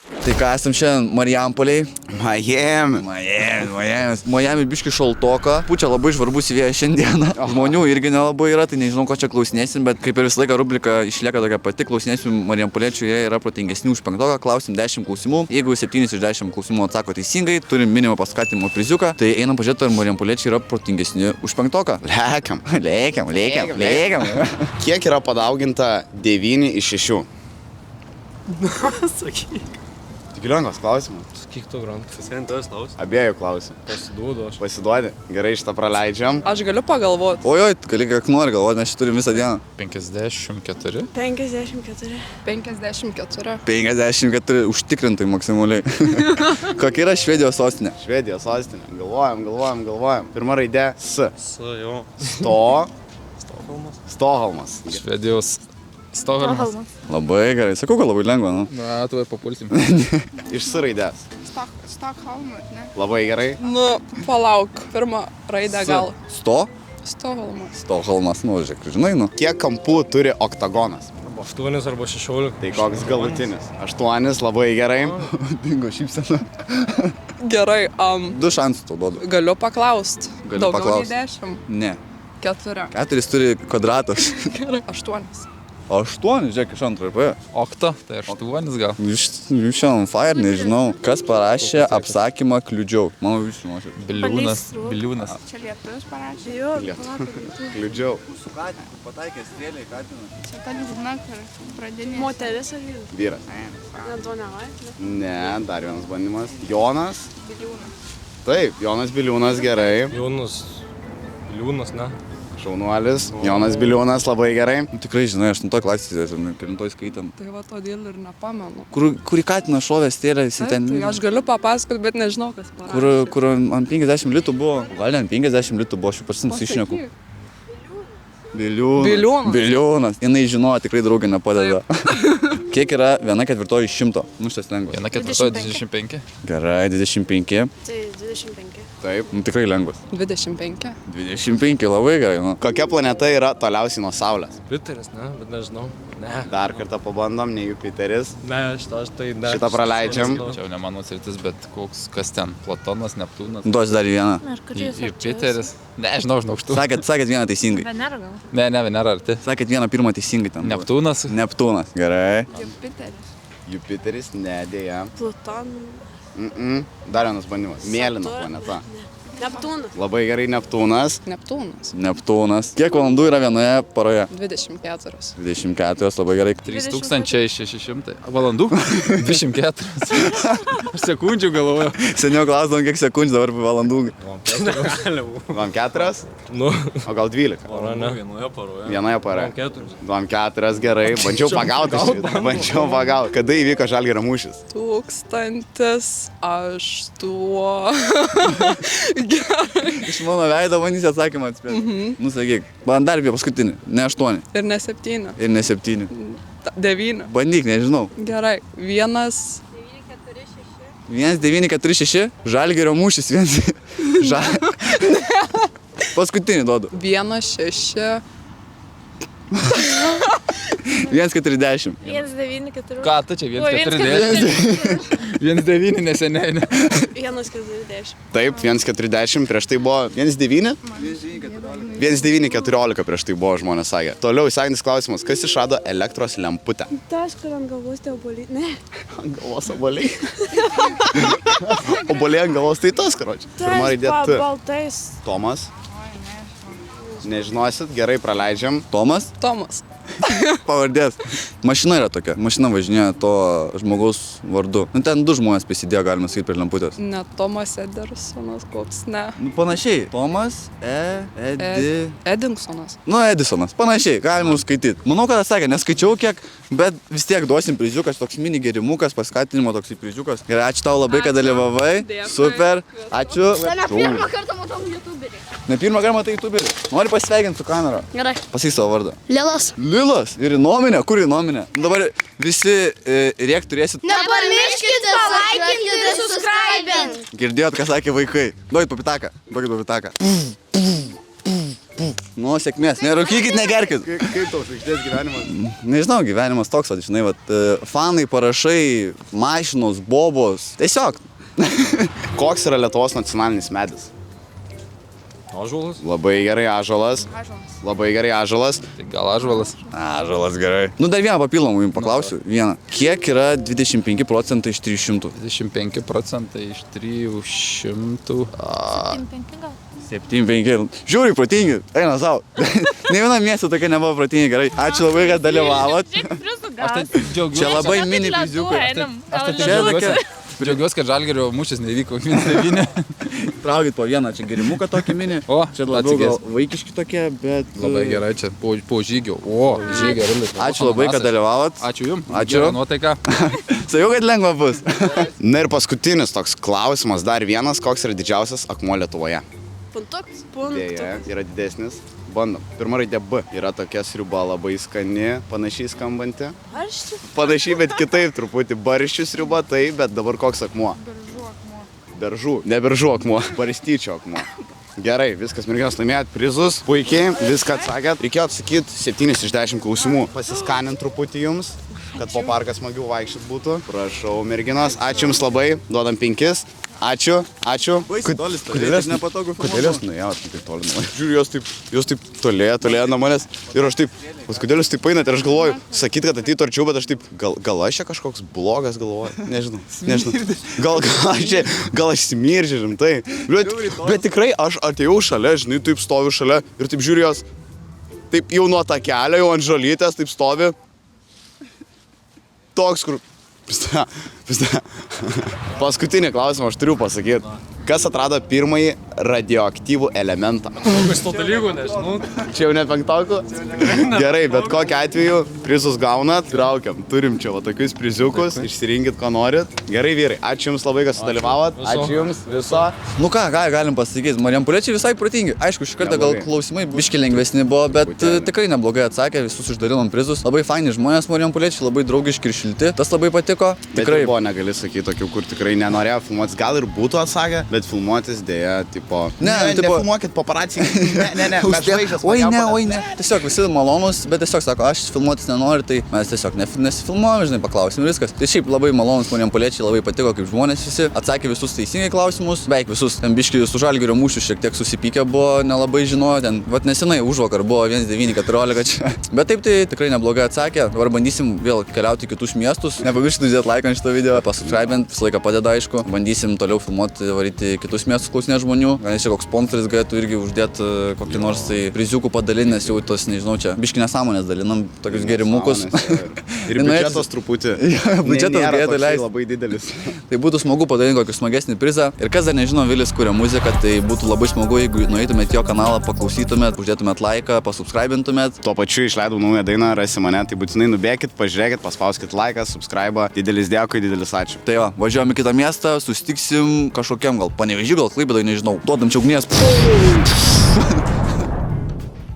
Tai ką, esam šiandien Marijampoliai. Miami biški šaltoka. Pučia labai žvarbus vėjas šiandieną. Žmonių irgi nelabai yra, tai nežinau, ko čia klausinėsim, bet kaip ir visą laiką rubrika išlieka tokia pati. Klausinėsim Marijampoliečių, jie yra protingesni už 5, klausim 10 klausimų. Jeigu 7 iš 10 klausimų atsako teisingai, turim minimą paskatinimo priziuką, tai einam pažiūrėti, ar Marijampoliečiai yra protingesni už 5. Lėkiam. Kiek yra padauginta 9 iš 6? Sakyk. Tik lengvas klausimas. Sakyk tu, Grant. Pasientas klaus. Abiejų klausim. Pasiduodu aš. Pasiduodi. Gerai, šitą praleidžiam. Aš galiu pagalvoti. Ojoj, gali kiek nori galvoti, mes čia turim visą dieną. 54. 54. 54 užtikrintai maksimaliai. Kokia yra Švedijos sostinė? Švedijos sostinė. Galvojam. Pirma raidė S. Jo. Stokholmas. Švedijos Stokholmas. Labai gerai, sakau, kad labai lengva, nu. Na, tu papulsim. Iš S raidės. Stokholmas, ne? Labai gerai. Nu, palauk, pirmą raidę gal. Stokholmas. Stokholmas, nu, žiūrėk, žinai, nu. Kiek kampų turi oktagonas? 8 arba 16. Tai koks galutinis? 8, labai gerai. Dingo šypsena. Gerai, 2 šansus tau duodu. galiu paklausti. Gali Daugiau paklaust. nei 10. Ne. 4. 4 turi kvadratas. Gerai. 8. 8, žiūrėk, iš antro RP. Okta, tai 8 gal. Jūs šiandien fire, nežinau. Kas parašė apsakymą kliudžiau? Manau, jūs žinosit. Biliūnas. Čia lietuvis parašė. Jo, Kliudžiau. Su katinu, pataikė strėlę į katiną. Čia ta liūdna, kur pradinė. moteris ar vyras? Vyras. Ne, to nevai. Ne, dar vienas bandymas. Jonas. Biliūnas. Taip, Jonas Biliūnas gerai. Jonas. Biliūnas, ne? Šaunuolis. Jonas Biliūnas labai gerai. Nu, tikrai, žinai, 8 klasėje, 9 skaitam. Tai va todėl ir nepamenu. Kur į katiną šovė strėlę, jis ten... Tai aš galiu papasakoti, bet nežinau, kas parašė. Kur ant 50 litų buvo. Gal ne ant 50 litų buvo, aš jau prasim išneku. Biliūnas. Jinai žinojo, tikrai draugė nepadeda. Kiek yra 1/4 iš 100? Nu, šitas lengvas. 1/4 25. Gerai, 25. Tai 25. Taip. Nu, tikrai lengvas. 25. 25, labai gerai, nu. Kokia planeta yra toliausiai nuo Saulės? Jupiteris, ne? Bet nežinau. Ne. Dar kartą pabandom, ne Jupiteris. Ne, aš tai ne. Šitą praleidžiam. Čia jau ne mano sritis, bet kas ten? Platonas, Neptūnas. Duos dar vieną. Jupiteris. Nežinau, žinau. Sakėt vieną teisingai. Venera gal? Ne, Venera arti. Sakėt vieną pirmą teisingai ten. Neptūnas. Neptūnas, gerai. Jupiteris. Jupiteris, ne, dėja. Pluton. Dar vienas bandymas. Mėlyna planeta. Neptūnas. Labai gerai, Neptūnas. Neptūnas. Neptūnas. Kiek valandų yra vienoje paroje? 24. 24, labai gerai. 3600 valandų. 24. Aš sekundžių galvoju. Seniau klausdavom, kiek sekundžių, dabar valandų. Vam 4, Nu, o gal 12. pora, ne? Vienoje paroje. 4. Vam 4, gerai. Bandžiau pagauti. Kada įvyko Žalgirio mūšis? 1008. Gerai. Iš mano veido bandysi atsakymą atspėti. Nu, sakyk. Man dar apie paskutinį. Ne 8. Ir ne 7. Ir ne 7. 9. Bandyk, nežinau. Gerai. 1. 1946. Žalgirio mūšis. Paskutinį duodu. 1,6. 1,40. 1,94. Ką tu čia 1,40? 1,9 neseniai. 1,40. Taip, 1,40, prieš tai buvo 1,9? 1,914 prieš tai buvo, žmonės sakė. Toliau sekantis klausimas, kas išrado elektros lemputę? Tas, kur ant galvos tie obuoliai. Ne. Ant galvos oboliai. Oboliai ant galvos tai tas, karoči. Pirma raidė T. Baltais. Tomas. Nežinosit, gerai praleidžiam. Tomas? Tomas. Pavardės. Mašina yra tokia. Mašina važinėja to žmogaus vardu. Nu, ten 2 žmonės prisidėjo, galima sakyti, prie lemputės. Ne Tomas Edersonas, koks ne. Nu, panašiai. Tomas, Edinsonas. Nu, Edisonas. Panašiai, galima užskaityti. Manau, kad atsakė, neskaičiau kiek, bet vis tiek duosim priziukas, toks mini gerimukas, paskatinimo toks priziukas. Ir ačiū tau labai, kad dalyvavai. Dėkui. Super. Ačiū. Ne pirmą kartą matau YouTuberį. Ne pirmą kartą matai YouTuberį. Nori pasveikinti su kamera. Gerai. Pasakyk savo vardą. Lilas. Lilas. Ir į nuomonę. Kur į nuomonę? Dabar visi rėk turėsit. Nepamirškite palaikinti ir subscribint. Girdėjot, ką sakė vaikai. Duokit papitaką. Nu, sėkmės. Nerūkykit, negerkit. Kaip tau žvaigždės gyvenimas? Nežinau, gyvenimas toks, vat, žinai, vat, fanai, parašai, mašinos, bobos. Tiesiog. Koks yra Lietuvos nacionalinis medis? Ąžuolas? Labai gerai, ąžuolas. Labai gerai, ąžuolas. Tai gal ąžuolas? Ąžuolas gerai. Nu, dar vieną papildomą jums paklausiu. Vieną. Kiek yra 25% iš 300? 25% iš 300. 5 gal. 7,5. Žiūri, protingi. Eina savo. Ne viena miestė tokia nebuvo protingi. Gerai. Ačiū labai, kad dalyvavot. Aš tai džiaugiuosi. Čia labai mini fiziukai. Aš tai Čia tokia. džiaugiuosi, kad Žalgirio mūšis nevyko 1-9. Traukit po vieną, čia gerimuką tokį mini. O, Čia labiau gal atsigės. vaikiški tokie, bet... Labai gerai čia po žygio. O, žygio rimtas. Ačiū labai, kad dalyvavot. Ačiū jums. Ačiū. Gera nuotaika. Sakiau, kad lengva bus. Na ir paskutinis toks klausimas, dar vienas, koks yra didžiausias akmuo Lietuvoje? Puntukas. Dėja, yra didesnis. Bandom. Pirma raidė B. Yra tokia sriuba labai skani, panašiai skambanti. Aš Panašiai, bet kitaip truputį. Barščių sriuba, tai, bet dabar koks akmuo? Beržų. Ne beržų akmuo, barstyčio akmuo. Gerai, viskas, merginos, laimėjot prizus. Puikiai, viską atsakėt. Reikėjo atsakyti 7 iš 10 klausimų. Pasiskanint truputį jums, kad po parką smagiau vaikščiot būtų. Prašau, merginos, ačiū jums labai. Duodam 5. Ačiū, ačiū. Kodėl jūs nepatogu Kodėl jūs nuėjot taip toli nuo manęs? Žiūriu, jos taip tolėjo nuo manęs. Ir aš taip, kodėl jūs taip einat? Ir aš galvoju, sakyt, kad ateitų arčiau, bet aš taip, gal aš čia kažkoks blogas galvoju. Nežinau. Gal aš smirdžiu, rimtai. Bet tikrai aš atėjau šalia, žinai, taip stoviu šalia ir taip žiūriu jos. Taip jau nuo tą kelią, jau ant žolytės, taip stovi. Toks, kur... Paskutinį klausimą aš turiu pasakyti. Kas atrado pirmąjį radioaktyvų elementą? Kokius to dalykų, nežinau. Čia jau ne penktokų? Gerai, bet kokiu atveju prizus gaunat. Traukiam, turim čia va tokius priziukus, išsirinkit, ko norit. Gerai, vyrai, ačiū jums labai, kad sudalyvavot. Ačiū jums viso. Nu ką galim pasakyti, Marijampoliečiai visai protingi. Aišku, šį kartą gal Neblogai. klausimai biški lengvesni buvo, bet Būtent. tikrai neblogai atsakė, visus išdalinom prizus. Labai faini žmonės Marijampoliečiai, labai draugiški ir šilti. Tas labai patiko. Bet Tikrai. buvo, negali sakyti tokių, kur tikrai nenorėjo filmuotis. Gal ir būtų atsakę, bet filmuotis dėja, tipo... Nefilmuokit paparacijai. Ne, mes žvaigždės. Oi ne. Tiesiog visi malonus, bet tiesiog sako, aš filmuotis nenoriu, tai mes tiesiog nesifilmuojam, žinai, paklausim ir viskas. Tai šiaip labai malonus Marijampoliečiai, labai patiko kaip žmonės visi, atsakė visus teisingai klausimus, beveik visus. Ten biški su Žalgirio mūšiu šiek tiek susipykę buvo, nelabai žinojo, ten, vat nesenai užvakar buvo 1,914 čia. Bet taip tai tikrai neblogai atsakė. Dabar bandysim vėl keliauti į kitus miestus. Nepamirškit uždėti laiką ant šito video, pasubscribint, visą laiką padeda, aišku. Bandysim toliau filmuoti, varyti kitus miestus, klausinėti žmonių. Gal čia koks sponsoris galėtų irgi uždėti kokį nors tai priziukų padalinį, nes jau tos, nežinau, čia biški nesąmonės dalinam, tokius gerimukus. Ir biudžetas truputį. Biudžetas nėra galėtų toksai leisti. labai didelis. Tai būtų smagu padaryti kokį smagesnį prizą. Ir kas dar nežino, Vilis kuria muziką, tai būtų labai smagu, jeigu nueitumėt jo kanalą, paklausytumėt, uždėtumėt laiką, pasubscribintumėt. Tuo pačiu išleidau naują dainą, rasi mane, tai būtinai nubėkit, pažiūrėkit, paspauskit laiką, subscribe. Didelis dėkui, didelis ačiū. Tai va, važiuojam į kitą miestą, susitiksim kažkokiam gal Panevėžy, gal Klaipėdoj, nežinau. Duodam čia ugnies.